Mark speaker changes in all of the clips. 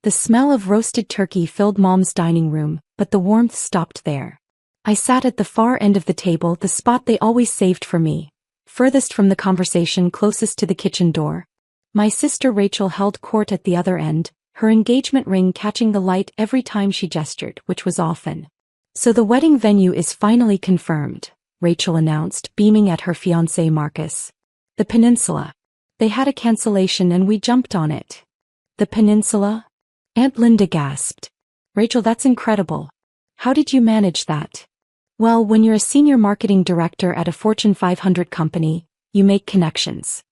Speaker 1: The smell of roasted turkey filled Mom's dining room, but the warmth stopped there. I sat at the far end of the table, the spot they always saved for me, furthest from the conversation, closest to the kitchen door. My sister Rachel held court at the other end, her engagement ring catching the light every time she gestured, which was often. "So the wedding venue is finally confirmed," Rachel announced, beaming at her fiancé Marcus. "The Peninsula. They had a cancellation and we jumped on it." "The Peninsula?" Aunt Linda gasped. "Rachel, that's incredible. How did you manage that?" "Well, when you're a senior marketing director at a Fortune 500 company, you make connections."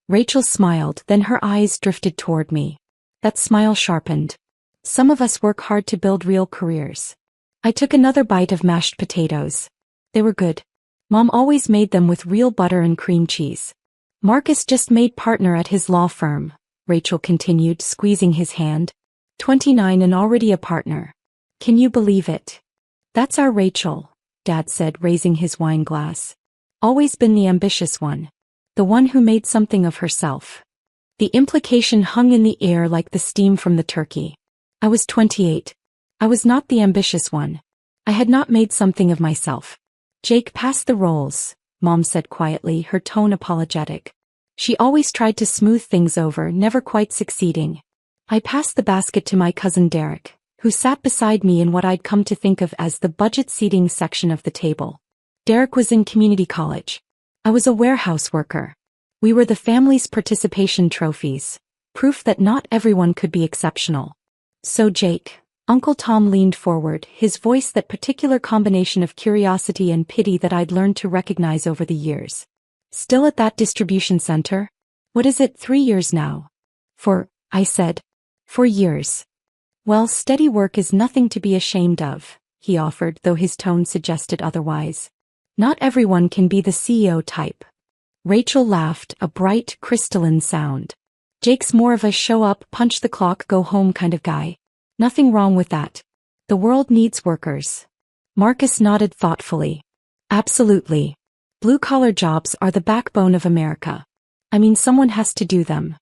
Speaker 1: Rachel smiled, then her eyes drifted toward me. That smile sharpened. "Some of us work hard to build real careers." I took another bite of mashed potatoes. They were good. Mom always made them with real butter and cream cheese. "Marcus just made partner at his law firm," Rachel continued, squeezing his hand. 29 and already a partner. Can you believe it? "That's our Rachel," Dad said, raising his wine glass. "Always been the ambitious one. The one who made something of herself." The implication hung in the air like the steam from the turkey. I was 28. I was not the ambitious one. I had not made something of myself. "Jake, pass the rolls," Mom said quietly, her tone apologetic. She always tried to smooth things over, never quite succeeding. I passed the basket to my cousin Derek, who sat beside me in what I'd come to think of as the budget seating section of the table. Derek was in community college. I was a warehouse worker. We were the family's participation trophies, proof that not everyone could be exceptional. "So Jake," Uncle Tom leaned forward, his voice that particular combination of curiosity and pity that I'd learned to recognize over the years. "Still at that distribution center? What is it, 3 years now?" I said. "4 years." "Well, steady work is nothing to be ashamed of," he offered, though his tone suggested otherwise. "Not everyone can be the CEO type." Rachel laughed, a bright, crystalline sound. "Jake's more of a show up, punch the clock, go home kind of guy. Nothing wrong with that. The world needs workers." Marcus nodded thoughtfully. "Absolutely. Blue-collar jobs are the backbone of America. I mean, someone has to do them."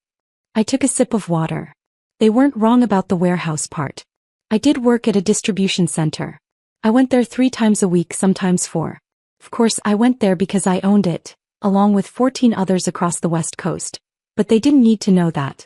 Speaker 1: I took a sip of water. They weren't wrong about the warehouse part. I did work at a distribution center. I went there 3 times a week, sometimes 4. Of course, I went there because I owned it, along with 14 others across the West Coast. But they didn't need to know that.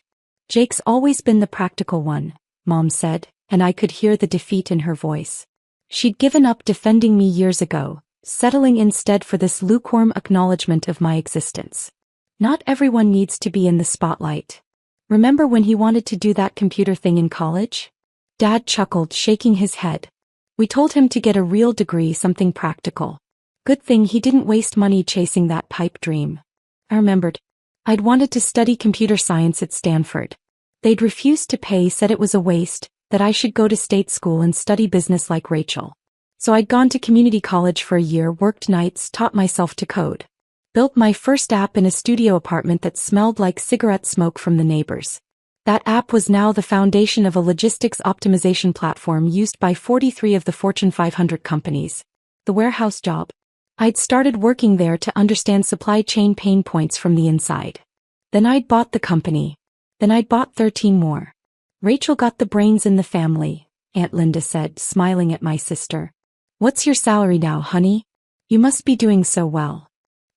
Speaker 1: "Jake's always been the practical one," Mom said, and I could hear the defeat in her voice. She'd given up defending me years ago, settling instead for this lukewarm acknowledgement of my existence. Not everyone needs to be in the spotlight. "Remember when he wanted to do that computer thing in college?" Dad chuckled, shaking his head. "We told him to get a real degree, something practical. Good thing he didn't waste money chasing that pipe dream." I remembered. I'd wanted to study computer science at Stanford. They'd refused to pay, said it was a waste, that I should go to state school and study business like Rachel. So I'd gone to community college for a year, worked nights, taught myself to code. Built my first app in a studio apartment that smelled like cigarette smoke from the neighbors. That app was now the foundation of a logistics optimization platform used by 43 of the Fortune 500 companies. The warehouse job. I'd started working there to understand supply chain pain points from the inside. Then I'd bought the company. Then I'd bought 13 more. "Rachel got the brains in the family," Aunt Linda said, smiling at my sister. "What's your salary now, honey? You must be doing so well."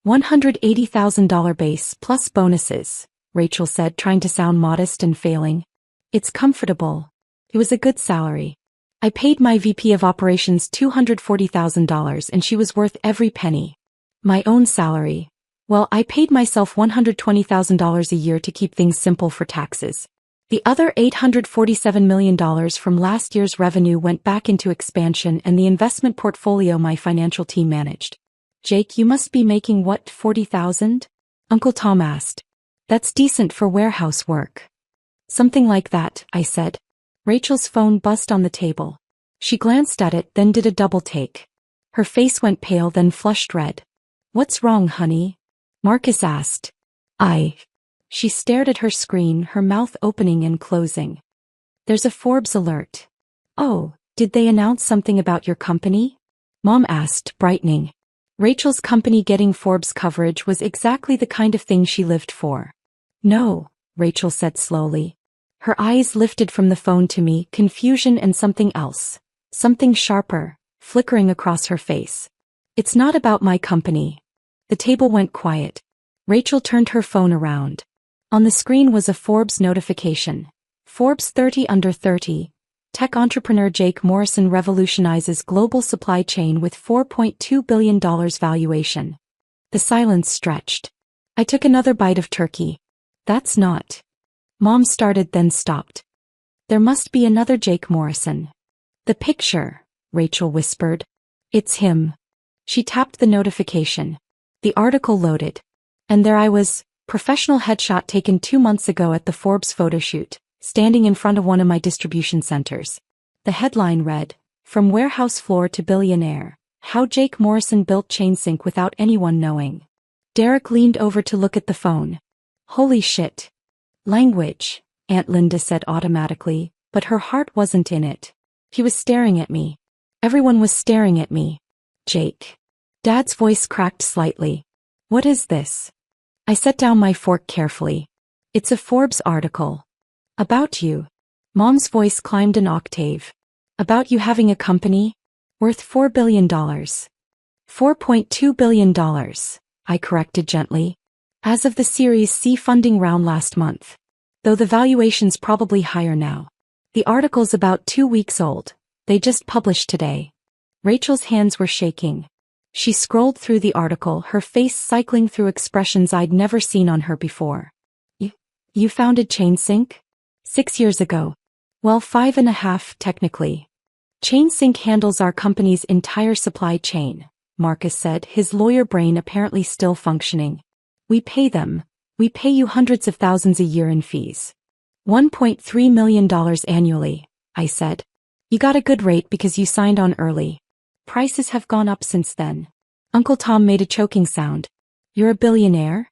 Speaker 1: $180,000 base plus bonuses, Rachel said, trying to sound modest and failing. "It's comfortable." It was a good salary. I paid my VP of operations $240,000 and she was worth every penny. My own salary. Well, I paid myself $120,000 a year to keep things simple for taxes. The other $847 million from last year's revenue went back into expansion and the investment portfolio my financial team managed. "Jake, you must be making what, 40,000? Uncle Tom asked. "That's decent for warehouse work." "Something like that," I said. Rachel's phone buzzed on the table. She glanced at it, then did a double take. Her face went pale, then flushed red. "What's wrong, honey?" Marcus asked. She stared at her screen, her mouth opening and closing. "There's a Forbes alert." "Oh, did they announce something about your company?" Mom asked, brightening. Rachel's company getting Forbes coverage was exactly the kind of thing she lived for. "No," Rachel said slowly. Her eyes lifted from the phone to me, confusion and something else. Something sharper, flickering across her face. It's not about my company. The table went quiet. Rachel turned her phone around. On the screen was a Forbes notification. Forbes 30 under 30. Tech entrepreneur Jake Morrison revolutionizes global supply chain with $4.2 billion valuation. The silence stretched. I took another bite of turkey. That's not. Mom started then stopped. There must be another Jake Morrison. The picture, Rachel whispered. It's him. She tapped the notification. The article loaded. And there I was, professional headshot taken 2 months ago at the Forbes photoshoot, standing in front of one of my distribution centers. The headline read, "From warehouse floor to billionaire, how Jake Morrison built ChainSync without anyone knowing." Derek leaned over to look at the phone. Holy shit. Language, Aunt Linda said automatically, but her heart wasn't in it. He was staring at me. Everyone was staring at me. Jake. Dad's voice cracked slightly. What is this? I set down my fork carefully. It's a Forbes article. About you. Mom's voice climbed an octave. About you having a company? Worth $4 billion. $4.2 billion, I corrected gently. As of the Series C funding round last month. Though the valuation's probably higher now. The article's about 2 weeks old. They just published today. Rachel's hands were shaking. She scrolled through the article, her face cycling through expressions I'd never seen on her before. You founded ChainSync? 6 years ago. Well, 5.5 technically. ChainSync handles our company's entire supply chain, Marcus said, his lawyer brain apparently still functioning. We pay them. We pay you hundreds of thousands a year in fees. $1.3 million annually, I said. You got a good rate because you signed on early. Prices have gone up since then. Uncle Tom made a choking sound. You're a billionaire?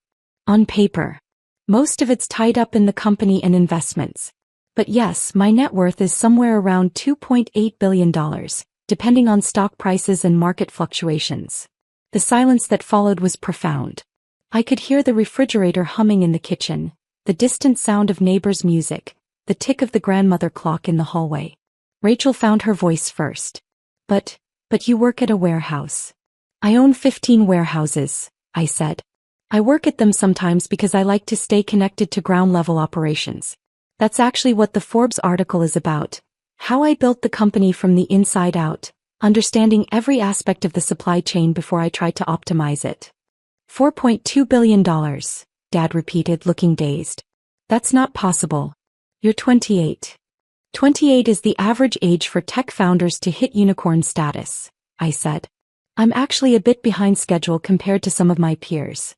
Speaker 1: On paper. Most of it's tied up in the company and investments. But yes, my net worth is somewhere around $2.8 billion, depending on stock prices and market fluctuations. The silence that followed was profound. I could hear the refrigerator humming in the kitchen, the distant sound of neighbors' music, the tick of the grandmother clock in the hallway. Rachel found her voice first. But you work at a warehouse. I own 15 warehouses, I said. I work at them sometimes because I like to stay connected to ground-level operations. That's actually what the Forbes article is about. How I built the company from the inside out, understanding every aspect of the supply chain before I tried to optimize it. $4.2 billion, Dad repeated, looking dazed. That's not possible. You're 28. 28 is the average age for tech founders to hit unicorn status, I said. I'm actually a bit behind schedule compared to some of my peers.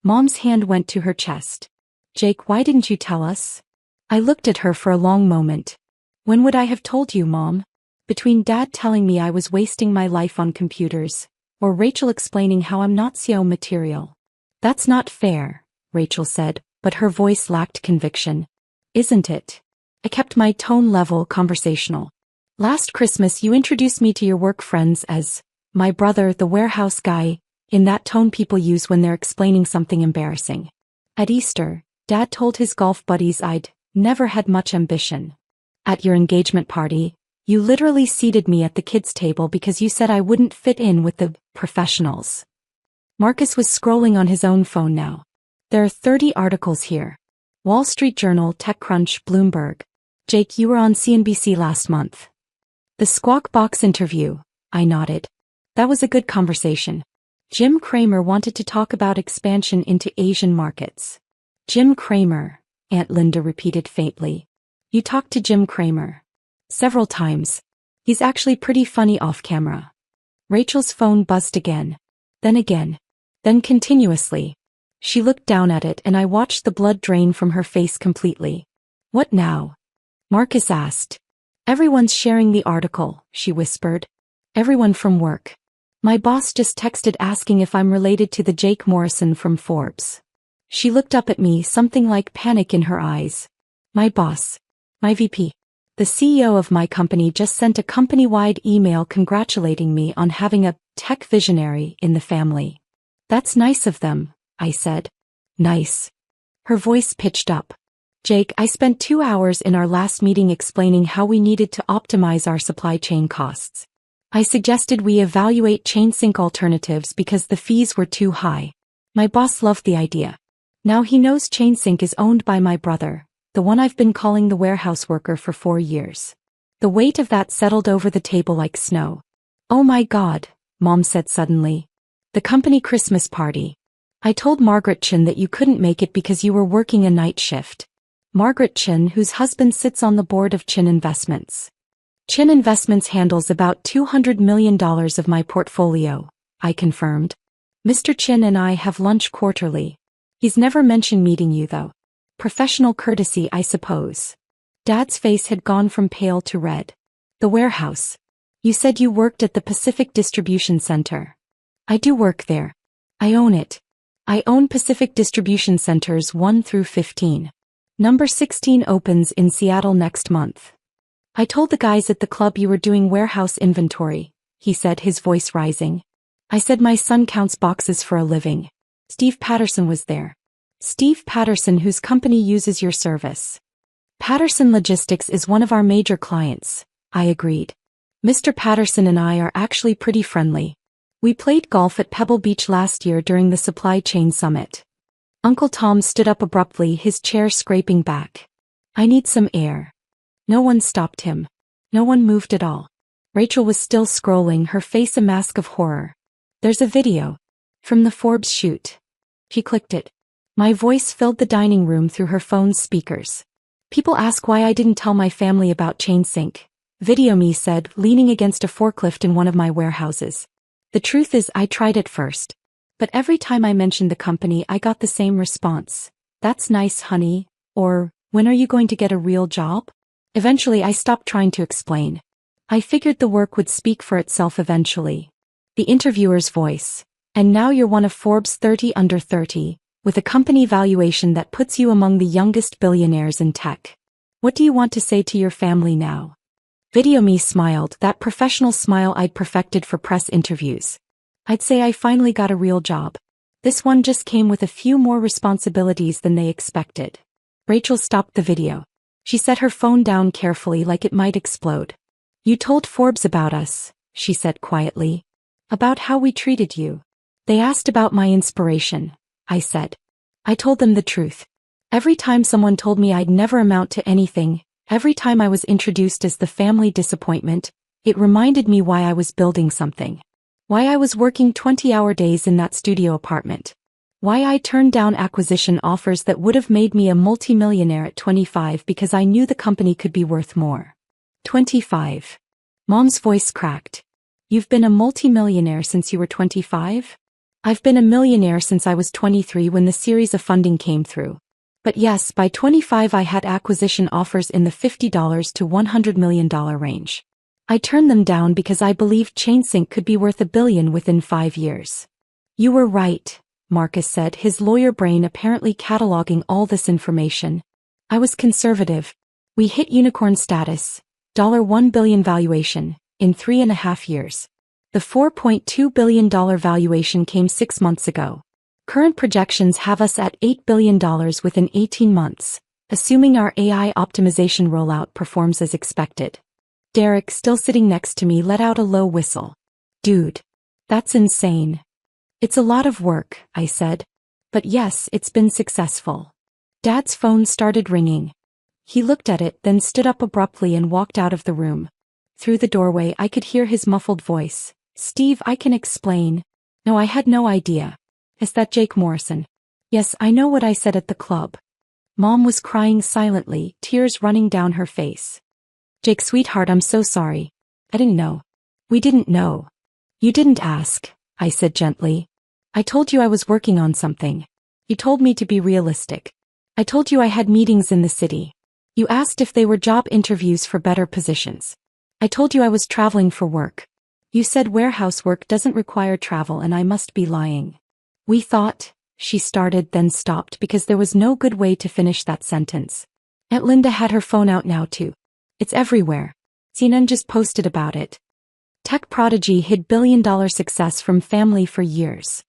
Speaker 1: Mom's hand went to her chest. Jake, why didn't you tell us? I looked at her for a long moment. When would I have told you, Mom? Between Dad telling me I was wasting my life on computers, or Rachel explaining how I'm not SEO material. That's not fair, Rachel said, but her voice lacked conviction. Isn't it? I kept my tone level, conversational. Last Christmas you introduced me to your work friends as my brother, the warehouse guy, in that tone people use when they're explaining something embarrassing. At Easter, Dad told his golf buddies I'd never had much ambition. At your engagement party, you literally seated me at the kids' table because you said I wouldn't fit in with the professionals. Marcus was scrolling on his own phone now. There are 30 articles here. Wall Street Journal, TechCrunch, Bloomberg. Jake, you were on CNBC last month. The Squawk Box interview, I nodded. That was a good conversation. Jim Cramer wanted to talk about expansion into Asian markets. Jim Cramer, Aunt Linda repeated faintly. You talked to Jim Cramer. Several times. He's actually pretty funny off camera. Rachel's phone buzzed again. Then continuously. She looked down at it and I watched the blood drain from her face completely. What now? Marcus asked. Everyone's sharing the article, she whispered. Everyone from work. My boss just texted asking if I'm related to the Jake Morrison from Forbes. She looked up at me, something like panic in her eyes. My boss. My VP. The CEO of my company just sent a company-wide email congratulating me on having a tech visionary in the family. That's nice of them, I said. Nice. Her voice pitched up. Jake, I spent 2 hours in our last meeting explaining how we needed to optimize our supply chain costs. I suggested we evaluate ChainSync alternatives because the fees were too high. My boss loved the idea. Now he knows ChainSync is owned by my brother, the one I've been calling the warehouse worker for 4 years. The weight of that settled over the table like snow. Oh my God, Mom said suddenly. The company Christmas party. I told Margaret Chin that you couldn't make it because you were working a night shift. Margaret Chin, whose husband sits on the board of Chin Investments. Chin Investments handles about $200 million of my portfolio, I confirmed. Mr. Chin and I have lunch quarterly. He's never mentioned meeting you though. Professional courtesy, I suppose. Dad's face had gone from pale to red. The warehouse. You said you worked at the Pacific Distribution Center. I do work there. I own it. I own Pacific Distribution Centers 1 through 15. Number 16 opens in Seattle next month. I told the guys at the club you were doing warehouse inventory, he said, his voice rising. I said my son counts boxes for a living. Steve Patterson was there. Steve Patterson, whose company uses your service. Patterson Logistics is one of our major clients, I agreed. Mr. Patterson and I are actually pretty friendly. We played golf at Pebble Beach last year during the supply chain summit. Uncle Tom stood up abruptly, his chair scraping back. I need some air. No one stopped him. No one moved at all. Rachel was still scrolling, her face a mask of horror. There's a video. From the Forbes shoot. She clicked it. My voice filled the dining room through her phone's speakers. People ask why I didn't tell my family about ChainSync. Video me said, leaning against a forklift in one of my warehouses. The truth is I tried it first. But every time I mentioned the company I got the same response. That's nice, honey. Or, when are you going to get a real job? Eventually I stopped trying to explain. I figured the work would speak for itself eventually. The interviewer's voice. And now you're one of Forbes 30 under 30, with a company valuation that puts you among the youngest billionaires in tech. What do you want to say to your family now? Video me smiled, that professional smile I'd perfected for press interviews. I'd say I finally got a real job. This one just came with a few more responsibilities than they expected. Rachel stopped the video. She set her phone down carefully like it might explode. You told Forbes about us, she said quietly. About how we treated you. They asked about my inspiration, I said. I told them the truth. Every time someone told me I'd never amount to anything, every time I was introduced as the family disappointment, it reminded me why I was building something. Why I was working 20-hour days in that studio apartment. Why I turned down acquisition offers that would have made me a multimillionaire at 25 because I knew the company could be worth more. 25. Mom's voice cracked. You've been a multimillionaire since you were 25? I've been a millionaire since I was 23 when the series of funding came through. But yes, by 25 I had acquisition offers in the $50 to $100 million range. I turned them down because I believed ChainSync could be worth $1 billion within 5 years. You were right, Marcus said, his lawyer brain apparently cataloging all this information. I was conservative. We hit unicorn status, $1 billion valuation, in 3.5 years. The $4.2 billion valuation came 6 months ago. Current projections have us at $8 billion within 18 months, assuming our AI optimization rollout performs as expected. Derek, still sitting next to me, let out a low whistle. Dude. That's insane. It's a lot of work, I said. But yes, it's been successful. Dad's phone started ringing. He looked at it, then stood up abruptly and walked out of the room. Through the doorway I could hear his muffled voice. Steve, I can explain. No, I had no idea. Is that Jake Morrison? Yes, I know what I said at the club. Mom was crying silently, tears running down her face. Jake, sweetheart, I'm so sorry. I didn't know. We didn't know. You didn't ask, I said gently. I told you I was working on something. You told me to be realistic. I told you I had meetings in the city. You asked if they were job interviews for better positions. I told you I was traveling for work. You said warehouse work doesn't require travel and I must be lying. We thought, she started then stopped because there was no good way to finish that sentence. Aunt Linda had her phone out now too. It's everywhere. CNN just posted about it. Tech prodigy hid billion-dollar success from family for years.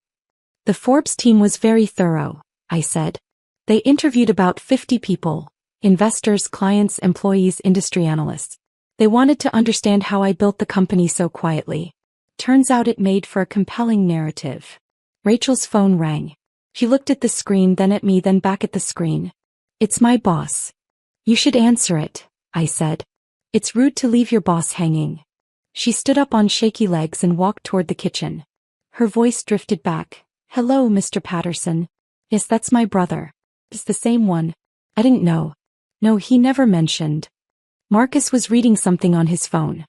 Speaker 1: The Forbes team was very thorough, I said. They interviewed about 50 people, investors, clients, employees, industry analysts. They wanted to understand how I built the company so quietly. Turns out it made for a compelling narrative. Rachel's phone rang. She looked at the screen, then at me, then back at the screen. It's my boss. You should answer it, I said. It's rude to leave your boss hanging. She stood up on shaky legs and walked toward the kitchen. Her voice drifted back. Hello, Mr. Patterson. Yes, that's my brother. It's the same one. I didn't know. No, he never mentioned. Marcus was reading something on his phone.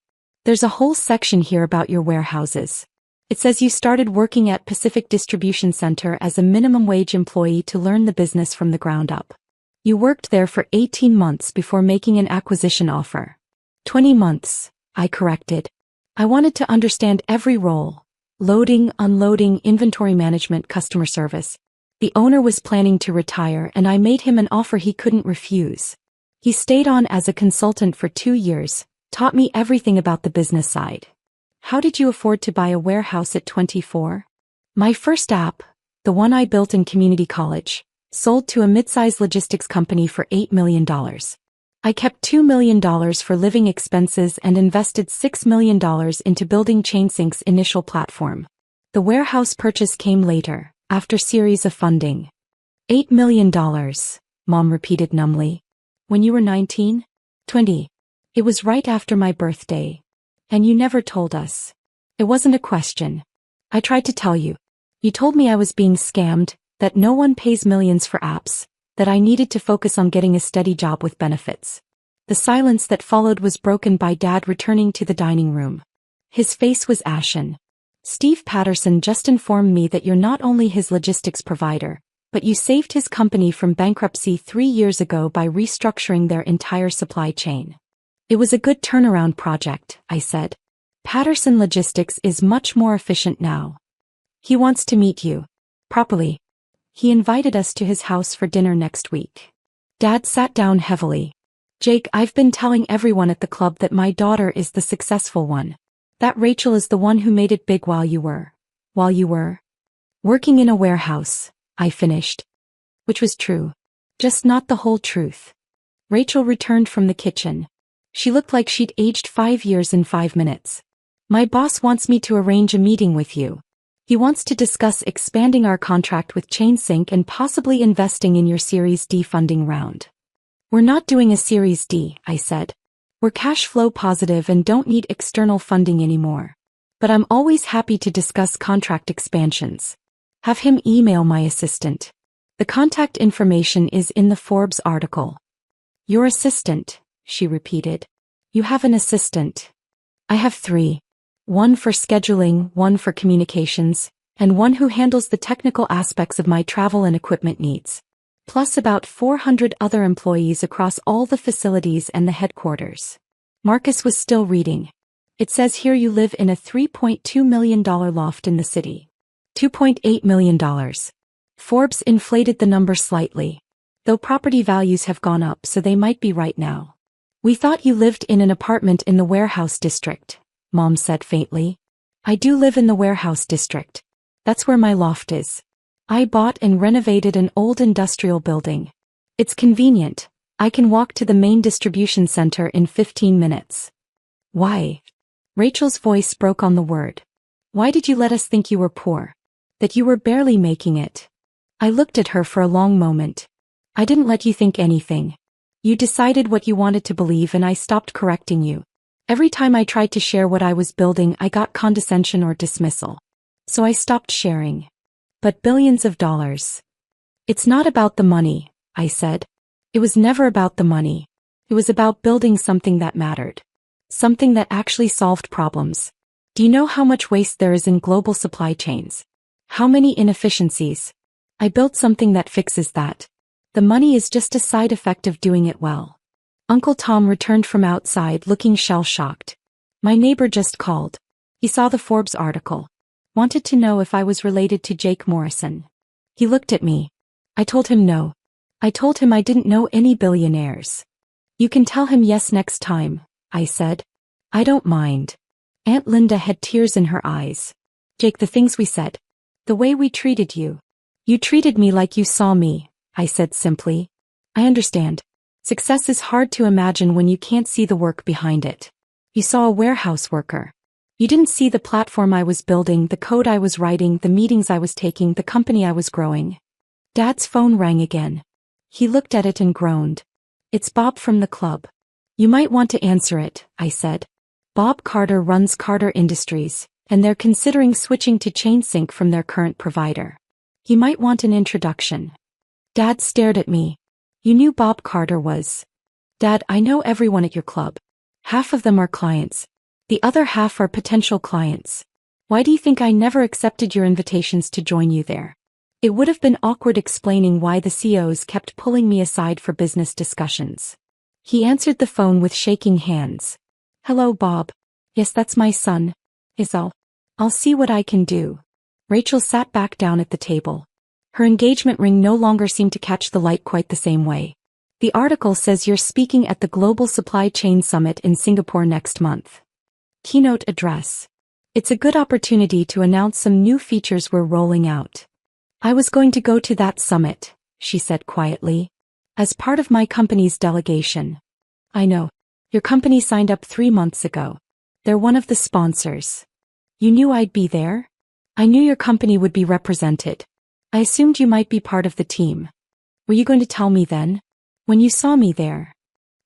Speaker 1: There's a whole section here about your warehouses. It says you started working at Pacific Distribution Center as a minimum wage employee to learn the business from the ground up. You worked there for 18 months before making an acquisition offer. 20 months, I corrected. I wanted to understand every role. Loading, unloading, inventory management, customer service. The owner was planning to retire and I made him an offer he couldn't refuse. He stayed on as a consultant for 2 years, taught me everything about the business side. How did you afford to buy a warehouse at 24? My first app, the one I built in community college, sold to a mid-size logistics company for $8 million. I kept $2 million for living expenses and invested $6 million into building ChainSync's initial platform. The warehouse purchase came later, after series of funding. $8 million, Mom repeated numbly. When you were 19? 20. It was right after my birthday. And you never told us. It wasn't a question. I tried to tell you. You told me I was being scammed, that no one pays millions for apps, that I needed to focus on getting a steady job with benefits. The silence that followed was broken by Dad returning to the dining room. His face was ashen. Steve Patterson just informed me that you're not only his logistics provider, but you saved his company from bankruptcy 3 years ago by restructuring their entire supply chain. It was a good turnaround project, I said. Patterson Logistics is much more efficient now. He wants to meet you. Properly. He invited us to his house for dinner next week. Dad sat down heavily. Jake, I've been telling everyone at the club that my daughter is the successful one. That Rachel is the one who made it big while you were working in a warehouse, I finished. Which was true. Just not the whole truth. Rachel returned from the kitchen. She looked like she'd aged 5 years in 5 minutes. My boss wants me to arrange a meeting with you. He wants to discuss expanding our contract with ChainSync and possibly investing in your Series D funding round. We're not doing a Series D, I said. We're cash flow positive and don't need external funding anymore. But I'm always happy to discuss contract expansions. Have him email my assistant. The contact information is in the Forbes article. Your assistant, she repeated. You have an assistant. I have 3. One for scheduling, one for communications, and one who handles the technical aspects of my travel and equipment needs. Plus about 400 other employees across all the facilities and the headquarters. Marcus was still reading. It says here you live in a $3.2 million loft in the city. $2.8 million. Forbes inflated the number slightly. Though property values have gone up, so they might be right now. We thought you lived in an apartment in the warehouse district, Mom said faintly. I do live in the warehouse district. That's where my loft is. I bought and renovated an old industrial building. It's convenient. I can walk to the main distribution center in 15 minutes. Why? Rachel's voice broke on the word. Why did you let us think you were poor? That you were barely making it? I looked at her for a long moment. I didn't let you think anything. You decided what you wanted to believe and I stopped correcting you. Every time I tried to share what I was building, I got condescension or dismissal. So I stopped sharing. But billions of dollars. It's not about the money, I said. It was never about the money. It was about building something that mattered. Something that actually solved problems. Do you know how much waste there is in global supply chains? How many inefficiencies? I built something that fixes that. The money is just a side effect of doing it well. Uncle Tom returned from outside looking shell-shocked. My neighbor just called. He saw the Forbes article. Wanted to know if I was related to Jake Morrison. He looked at me. I told him no. I told him I didn't know any billionaires. You can tell him yes next time, I said. I don't mind. Aunt Linda had tears in her eyes. Jake, the things we said. The way we treated you. You treated me like you saw me, I said simply. I understand. Success is hard to imagine when you can't see the work behind it. You saw a warehouse worker. You didn't see the platform I was building, the code I was writing, the meetings I was taking, the company I was growing. Dad's phone rang again. He looked at it and groaned. It's Bob from the club. You might want to answer it, I said. Bob Carter runs Carter Industries, and they're considering switching to ChainSync from their current provider. He might want an introduction. Dad stared at me. You knew Bob Carter was. Dad, I know everyone at your club. Half of them are clients. The other half are potential clients. Why do you think I never accepted your invitations to join you there? It would have been awkward explaining why the CEOs kept pulling me aside for business discussions. He answered the phone with shaking hands. Hello, Bob. Yes, that's my son. I'll see what I can do. Rachel sat back down at the table. Her engagement ring no longer seemed to catch the light quite the same way. The article says you're speaking at the Global Supply Chain Summit in Singapore next month. Keynote address. It's a good opportunity to announce some new features we're rolling out. I was going to go to that summit, she said quietly, as part of my company's delegation. I know. Your company signed up 3 months ago. They're one of the sponsors. You knew I'd be there? I knew your company would be represented. I assumed you might be part of the team. Were you going to tell me then? When you saw me there?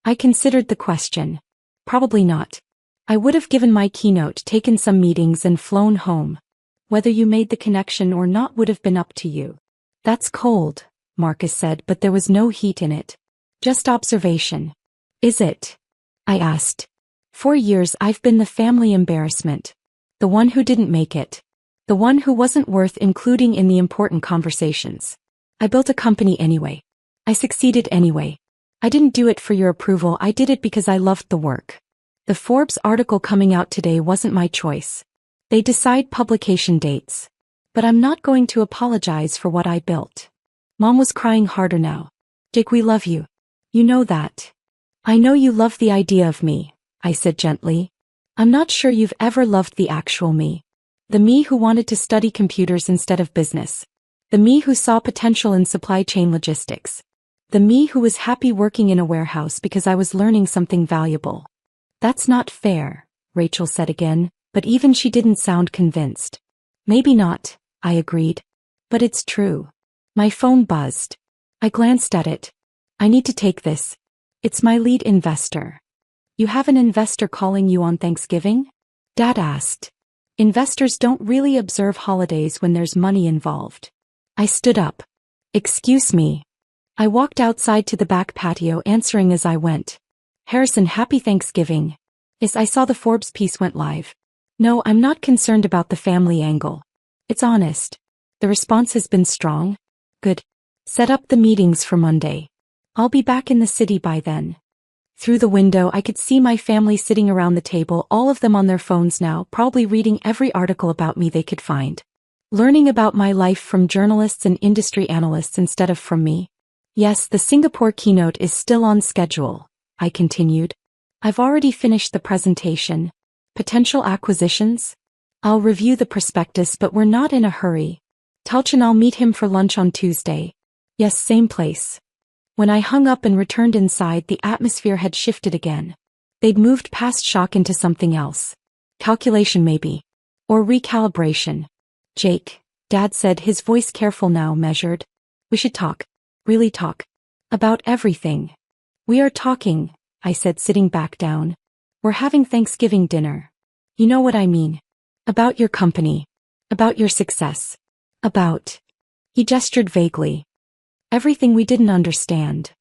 Speaker 1: I considered the question. Probably not. I would have given my keynote, taken some meetings and flown home. Whether you made the connection or not would have been up to you. That's cold, Marcus said, but there was no heat in it. Just observation. Is it? I asked. 4 years I've been the family embarrassment. The one who didn't make it. The one who wasn't worth including in the important conversations. I built a company anyway. I succeeded anyway. I didn't do it for your approval, I did it because I loved the work. The Forbes article coming out today wasn't my choice. They decide publication dates. But I'm not going to apologize for what I built. Mom was crying harder now. Jake, we love you. You know that. I know you love the idea of me, I said gently. I'm not sure you've ever loved the actual me. The me who wanted to study computers instead of business. The me who saw potential in supply chain logistics. The me who was happy working in a warehouse because I was learning something valuable. That's not fair, Rachel said again, but even she didn't sound convinced. Maybe not, I agreed. But it's true. My phone buzzed. I glanced at it. I need to take this. It's my lead investor. You have an investor calling you on Thanksgiving? Dad asked. Investors don't really observe holidays when there's money involved. I stood up. Excuse me. I walked outside to the back patio, answering as I went. Harrison, happy Thanksgiving. Yes, I saw the Forbes piece went live. No, I'm not concerned about the family angle. It's honest. The response has been strong. Good. Set up the meetings for Monday. I'll be back in the city by then. Through the window I could see my family sitting around the table, all of them on their phones now, probably reading every article about me they could find. Learning about my life from journalists and industry analysts instead of from me. Yes, the Singapore keynote is still on schedule, I continued. I've already finished the presentation. Potential acquisitions? I'll review the prospectus, but we're not in a hurry. Talchin, I'll meet him for lunch on Tuesday. Yes, same place. When I hung up and returned inside, the atmosphere had shifted again. They'd moved past shock into something else. Calculation maybe. Or recalibration. Jake, Dad said, his voice careful now, measured. We should talk. Really talk. About everything. We are talking, I said, sitting back down. We're having Thanksgiving dinner. You know what I mean. About your company. About your success. About. He gestured vaguely. Everything we didn't understand.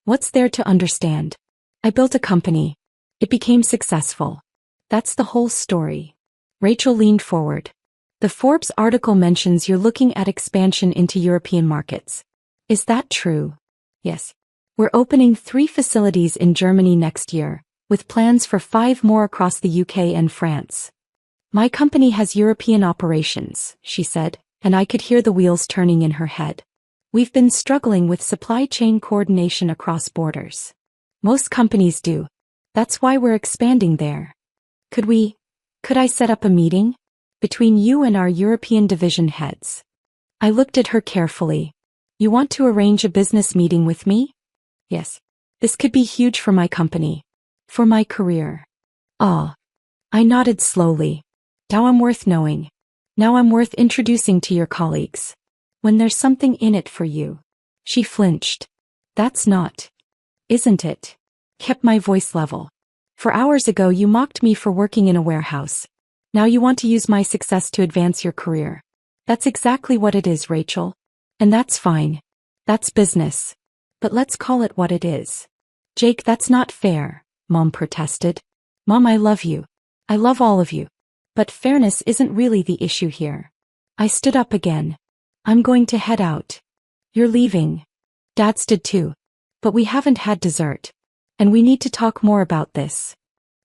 Speaker 1: What's there to understand? I built a company. It became successful. That's the whole story. Rachel leaned forward. The Forbes article mentions you're looking at expansion into European markets. Is that true? Yes. We're opening 3 facilities in Germany next year, with plans for 5 more across the UK and France. My company has European operations, she said, and I could hear the wheels turning in her head. We've been struggling with supply chain coordination across borders. Most companies do. That's why we're expanding there. Could I set up a meeting? Between you and our European division heads. I looked at her carefully. You want to arrange a business meeting with me? Yes. This could be huge for my company. For my career. Ah. I nodded slowly. Now I'm worth knowing. Now I'm worth introducing to your colleagues. When there's something in it for you. She flinched. That's not. Isn't it? Kept my voice level. For hours ago you mocked me for working in a warehouse. Now you want to use my success to advance your career. That's exactly what it is, Rachel. And that's fine. That's business. But let's call it what it is. Jake, that's not fair, Mom protested. Mom, I love you. I love all of you. But fairness isn't really the issue here. I stood up again. I'm going to head out. You're leaving. Dad stood too. But we haven't had dessert. And we need to talk more about this.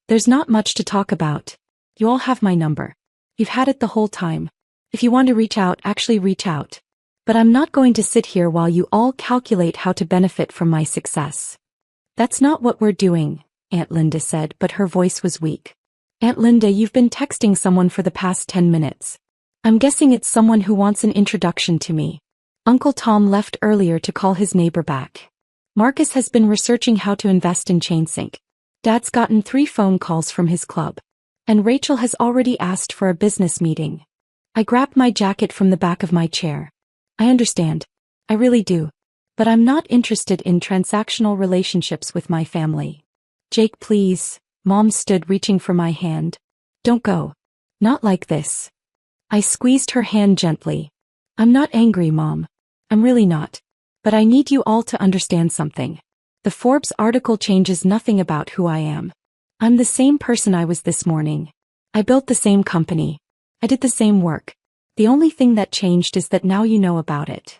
Speaker 1: There's not much to talk about. You all have my number. You've had it the whole time. If you want to reach out, actually reach out. But I'm not going to sit here while you all calculate how to benefit from my success. That's not what we're doing, Aunt Linda said, but her voice was weak. Aunt Linda, you've been texting someone for the past 10 minutes. I'm guessing it's someone who wants an introduction to me. Uncle Tom left earlier to call his neighbor back. Marcus has been researching how to invest in Chainsync. Dad's gotten 3 phone calls from his club. And Rachel has already asked for a business meeting. I grabbed my jacket from the back of my chair. I understand. I really do. But I'm not interested in transactional relationships with my family. Jake, please. Mom stood reaching for my hand. Don't go. Not like this. I squeezed her hand gently. I'm not angry, Mom. I'm really not. But I need you all to understand something. The Forbes article changes nothing about who I am. I'm the same person I was this morning. I built the same company. I did the same work. The only thing that changed is that now you know about it.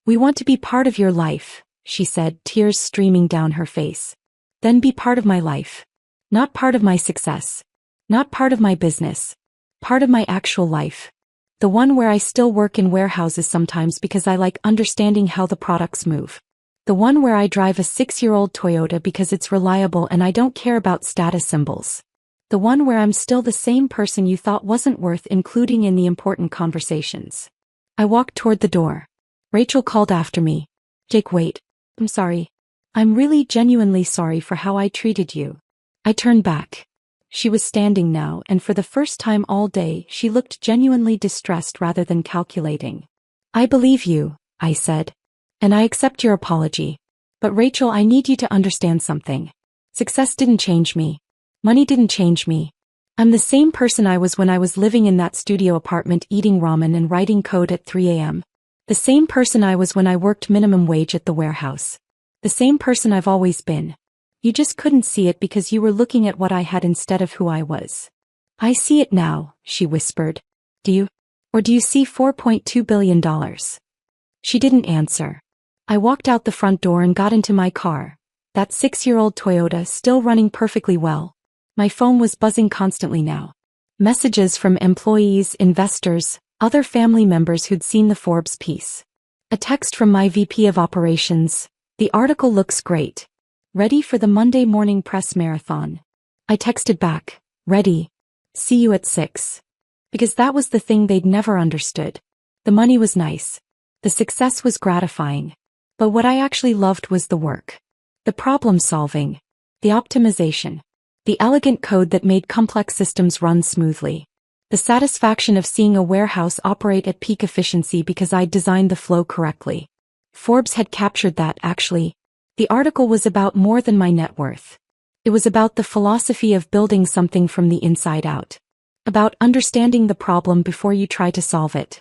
Speaker 1: We want to be part of your life, she said, tears streaming down her face. Then be part of my life. Not part of my success. Not part of my business. Part of my actual life. The one where I still work in warehouses sometimes because I like understanding how the products move. The one where I drive a 6-year-old Toyota because it's reliable and I don't care about status symbols. The one where I'm still the same person you thought wasn't worth including in the important conversations. I walked toward the door. Rachel called after me. Jake, wait. I'm sorry. I'm really genuinely sorry for how I treated you. I turned back. She was standing now, and for the first time all day, she looked genuinely distressed rather than calculating. I believe you, I said. And I accept your apology. But Rachel, I need you to understand something. Success didn't change me. Money didn't change me. I'm the same person I was when I was living in that studio apartment eating ramen and writing code at 3 a.m. The same person I was when I worked minimum wage at the warehouse. The same person I've always been. You just couldn't see it because you were looking at what I had instead of who I was. I see it now, she whispered. Do you? Or do you see $4.2 billion? She didn't answer. I walked out the front door and got into my car. That 6-year-old Toyota still running perfectly well. My phone was buzzing constantly now. Messages from employees, investors, other family members who'd seen the Forbes piece. A text from my VP of operations. The article looks great. Ready for the Monday morning press marathon. I texted back, ready. See you at 6. Because that was the thing they'd never understood. The money was nice. The success was gratifying. But what I actually loved was the work. The problem solving. The optimization. The elegant code that made complex systems run smoothly. The satisfaction of seeing a warehouse operate at peak efficiency because I'd designed the flow correctly. Forbes had captured that, actually. The article was about more than my net worth. It was about the philosophy of building something from the inside out. About understanding the problem before you try to solve it.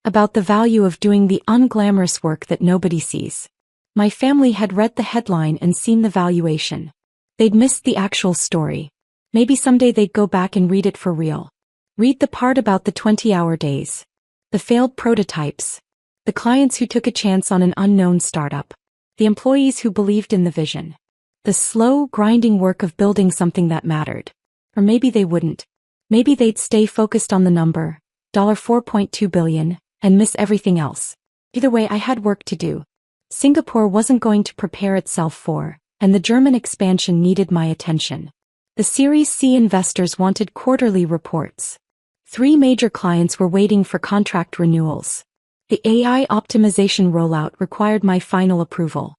Speaker 1: About the value of doing the unglamorous work that nobody sees. My family had read the headline and seen the valuation. They'd missed the actual story. Maybe someday they'd go back and read it for real. Read the part about the 20-hour days. The failed prototypes. The clients who took a chance on an unknown startup. The employees who believed in the vision. The slow, grinding work of building something that mattered. Or maybe they wouldn't. Maybe they'd stay focused on the number, $4.2 billion, and miss everything else. Either way, I had work to do. Singapore wasn't going to prepare itself for, and the German expansion needed my attention. The Series C investors wanted quarterly reports. 3 major clients were waiting for contract renewals. The AI optimization rollout required my final approval.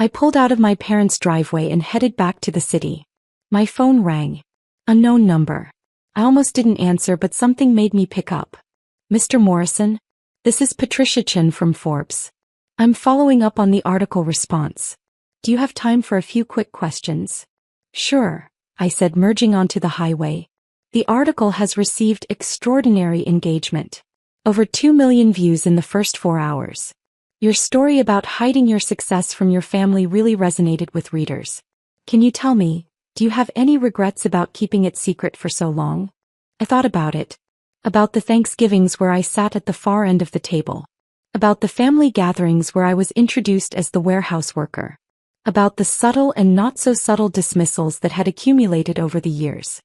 Speaker 1: I pulled out of my parents' driveway and headed back to the city. My phone rang. Unknown number. I almost didn't answer, but something made me pick up. Mr. Morrison? This is Patricia Chen from Forbes. I'm following up on the article response. Do you have time for a few quick questions? Sure, I said, merging onto the highway. The article has received extraordinary engagement. Over 2 million views in the first 4 hours. Your story about hiding your success from your family really resonated with readers. Can you tell me, do you have any regrets about keeping it secret for so long? I thought about it. About the Thanksgivings where I sat at the far end of the table. About the family gatherings where I was introduced as the warehouse worker. About the subtle and not so subtle dismissals that had accumulated over the years.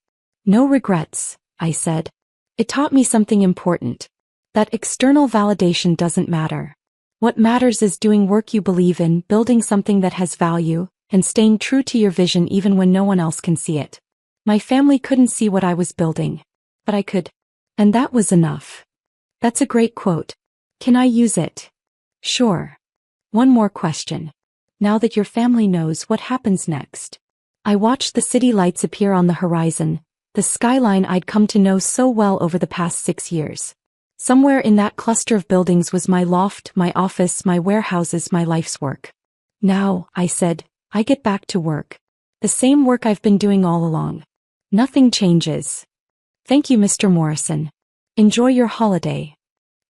Speaker 1: No regrets, I said. It taught me something important. That external validation doesn't matter. What matters is doing work you believe in, building something that has value, and staying true to your vision even when no one else can see it. My family couldn't see what I was building. But I could. And that was enough. That's a great quote. Can I use it? Sure. One more question. Now that your family knows, what happens next? I watched the city lights appear on the horizon, the skyline I'd come to know so well over the past 6 years. Somewhere in that cluster of buildings was my loft, my office, my warehouses, my life's work. Now, I said, I get back to work. The same work I've been doing all along. Nothing changes. Thank you, Mr. Morrison. Enjoy your holiday.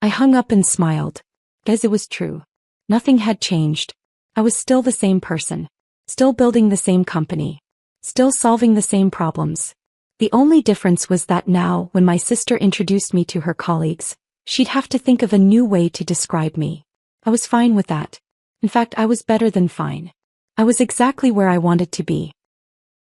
Speaker 1: I hung up and smiled. Guess it was true. Nothing had changed. I was still the same person. Still building the same company. Still solving the same problems. The only difference was that now, when my sister introduced me to her colleagues, she'd have to think of a new way to describe me. I was fine with that. In fact, I was better than fine. I was exactly where I wanted to be.